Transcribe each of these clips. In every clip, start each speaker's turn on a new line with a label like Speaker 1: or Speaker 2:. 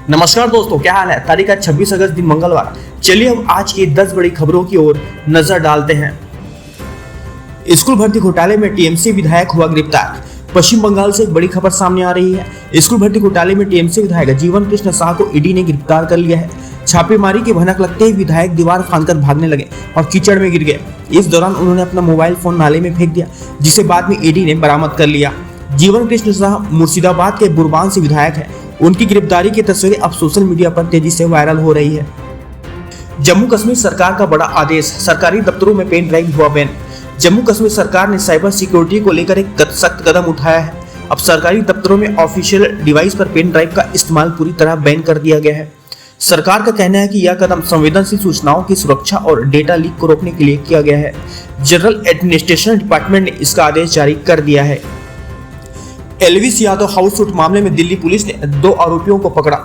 Speaker 1: नमस्कार दोस्तों, क्या हाल है। तारीख 26 अगस्त दिन मंगलवार। चलिए हम आज की 10 बड़ी खबरों की ओर नजर डालते हैं। स्कूल भर्ती घोटाले में टीएमसी विधायक हुआ गिरफ्तार। पश्चिम बंगाल से एक बड़ी खबर सामने आ रही है। स्कूल भर्ती घोटाले में टीएमसी विधायक जीवन कृष्ण साह को ईडी ने गिरफ्तार कर लिया है। छापेमारी की भनक लगते ही विधायक दीवार फांदकर भागने लगे और कीचड़ में गिर गए। इस दौरान उन्होंने अपना मोबाइल फोन नाले में फेंक दिया, जिसे बाद में ईडी ने बरामद कर लिया। जीवन कृष्ण साह मुर्शिदाबाद के बुरबान से विधायक है। उनकी गिरफ्तारी की तस्वीरें अब सोशल मीडिया पर तेजी से वायरल हो रही है। जम्मू कश्मीर सरकार का बड़ा आदेश, सरकारी दफ्तरों में पेन ड्राइव हुआ बैन। जम्मू कश्मीर सरकार ने साइबर सिक्योरिटी को लेकर एक सख्त कदम उठाया है। अब सरकारी दफ्तरों में ऑफिशियल डिवाइस पर पेन ड्राइव का इस्तेमाल पूरी तरह बैन कर दिया गया है। सरकार का कहना है कि यह कदम संवेदनशील सूचनाओं की सुरक्षा और डेटा लीक को रोकने के लिए किया गया है। जनरल एडमिनिस्ट्रेशन डिपार्टमेंट ने इसका आदेश जारी कर दिया है। एल्विस यादव हाउस लूट मामले में दिल्ली पुलिस ने 2 आरोपियों को पकड़ा।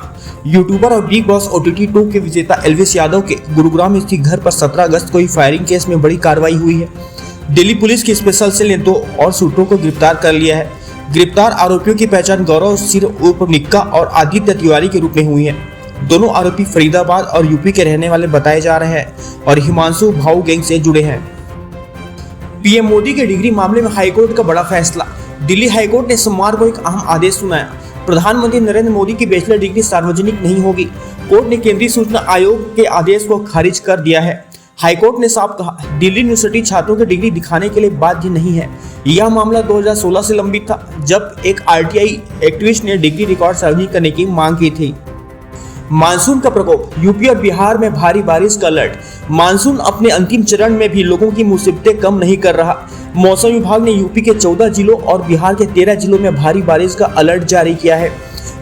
Speaker 1: यूट्यूबर और बिग बॉस OTT 2 के विजेता एल्विस यादव के गुरुग्राम स्थित घर पर 17 अगस्त को फायरिंग केस में बड़ी कार्रवाई हुई है। दिल्ली पुलिस की स्पेशल सेल ने 2 और शूटरों को गिरफ्तार कर लिया है। गिरफ्तार आरोपियों की पहचान गौरव सिर उर्फ निक्का और आदित्य तिवारी के रूप में हुई है। दोनों आरोपी फरीदाबाद और यूपी के रहने वाले बताए जा रहे हैं और हिमांशु भाऊ गैंग से जुड़े हैं। पीएम मोदी के डिग्री मामले में हाईकोर्ट का बड़ा फैसला। दिल्ली हाईकोर्ट ने सोमवार को एक अहम आदेश सुनाया। प्रधानमंत्री नरेंद्र मोदी की बैचलर डिग्री सार्वजनिक नहीं होगी। कोर्ट ने केंद्रीय सूचना आयोग के आदेश को खारिज कर दिया है। हाईकोर्ट ने साफ कहा, दिल्ली यूनिवर्सिटी छात्रों की डिग्री दिखाने के लिए बाध्य नहीं है। यह मामला 2016 से लंबित था, जब एक RTI एक्टिविस्ट ने डिग्री रिकॉर्ड सार्वजनिक करने की मांग की थी। मानसून का प्रकोप, यूपी और बिहार में भारी बारिश का अलर्ट। मानसून अपने अंतिम चरण में भी लोगों की मुसीबतें कम नहीं कर रहा। मौसम विभाग ने यूपी के 14 जिलों और बिहार के 13 जिलों में भारी बारिश का अलर्ट जारी किया है।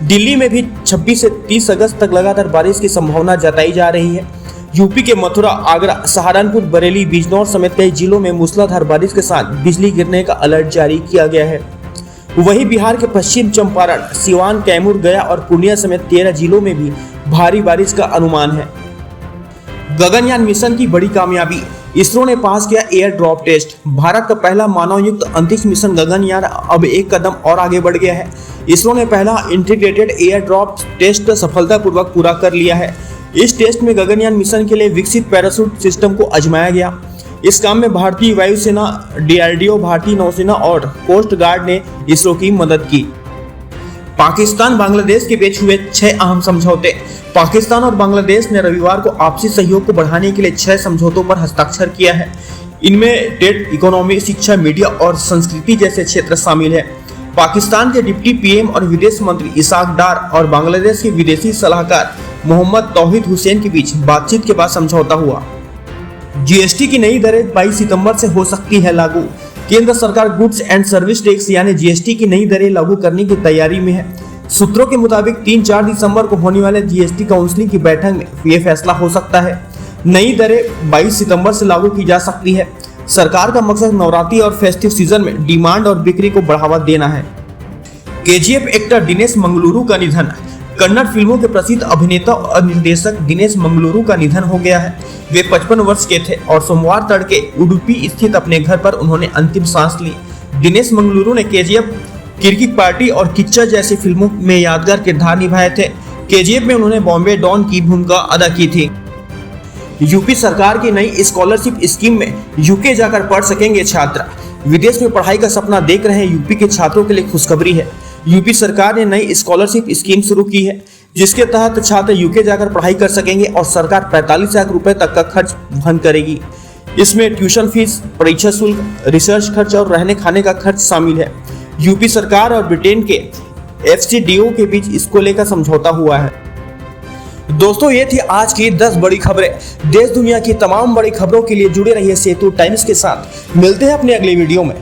Speaker 1: दिल्ली में भी 26 से 30 अगस्त तक लगातार बारिश की संभावना जताई जा रही है। यूपी के मथुरा, आगरा, सहारनपुर, बरेली, बिजनौर समेत कई जिलों में मूसलाधार बारिश के साथ बिजली गिरने का अलर्ट जारी किया गया है। वहीं बिहार के पश्चिम चंपारण, सिवान, कैमूर, गया और पूर्णिया समेत 13 जिलों में भी भारी बारिश का अनुमान है। गगनयान मिशन की बड़ी कामयाबी, इसरो ने पास किया एयर ड्रॉप टेस्ट। भारत का पहला मानवयुक्त अंतरिक्ष मिशन गगनयान अब एक कदम और आगे बढ़ गया है। इसरो ने पहला इंटीग्रेटेड एयर ड्रॉप टेस्ट सफलतापूर्वक पूरा कर लिया है। इस टेस्ट में गगनयान मिशन के लिए विकसित पैराशूट सिस्टम को आजमाया गया। इस काम में भारतीय वायुसेना, DRDO, भारतीय नौसेना और कोस्ट गार्ड ने इसरो की मदद की। पाकिस्तान बांग्लादेश के बीच हुए 6 अहम समझौते। पाकिस्तान और बांग्लादेश ने रविवार को आपसी सहयोग को बढ़ाने के लिए 6 समझौतों पर हस्ताक्षर किया है। इनमें ट्रेड, इकोनॉमी, शिक्षा, मीडिया और संस्कृति जैसे क्षेत्र शामिल है। पाकिस्तान के डिप्टी PM और विदेश मंत्री इसाक डार और बांग्लादेश के विदेशी सलाहकार मोहम्मद तौहीद हुसैन के बीच बातचीत के बाद समझौता हुआ। GST की नई दरें 22 सितंबर से हो सकती है लागू। केंद्र सरकार गुड्स एंड सर्विस टैक्स यानी GST की नई दरें लागू करने की तैयारी में है। सूत्रों के मुताबिक 3-4 दिसंबर को होने वाले GST काउंसिल की बैठक में यह फैसला हो सकता है। नई दरें 22 सितंबर से लागू की जा सकती है। सरकार का मकसद नवरात्रि और फेस्टिव सीजन में डिमांड और बिक्री को बढ़ावा देना है। KGF एक्टर दिनेश मंगलुरु का निधन। कन्नड़ फिल्मों के प्रसिद्ध अभिनेता और निर्देशक दिनेश मंगलुरु का निधन हो गया है। वे 55 वर्ष के थे और सोमवार तड़के उडुपी स्थित अपने घर पर उन्होंने अंतिम सांस ली। दिनेश मंगलुरु ने KGF, क्रिकेट पार्टी और किच्चा जैसी फिल्मों में यादगार किरदार निभाए थे। KGF में उन्होंने बॉम्बे डॉन की भूमिका अदा की थी। यूपी सरकार की नई स्कॉलरशिप स्कीम में UK जाकर पढ़ सकेंगे छात्र। विदेश में पढ़ाई का सपना देख रहे यूपी के छात्रों के लिए खुशखबरी है। यूपी सरकार ने नई स्कॉलरशिप स्कीम शुरू की है, जिसके तहत छात्र UK जाकर पढ़ाई कर सकेंगे और सरकार 45 लाख रुपए तक का खर्च वहन करेगी। इसमें ट्यूशन फीस, परीक्षा शुल्क, रिसर्च खर्च और रहने खाने का खर्च शामिल है। यूपी सरकार और ब्रिटेन के FCDO के बीच इसको लेकर समझौता हुआ है। दोस्तों, ये थी आज की 10 बड़ी खबरें। देश दुनिया की तमाम बड़ी खबरों के लिए जुड़े रहिए सेतु टाइम्स के साथ। मिलते हैं अपने अगले वीडियो में।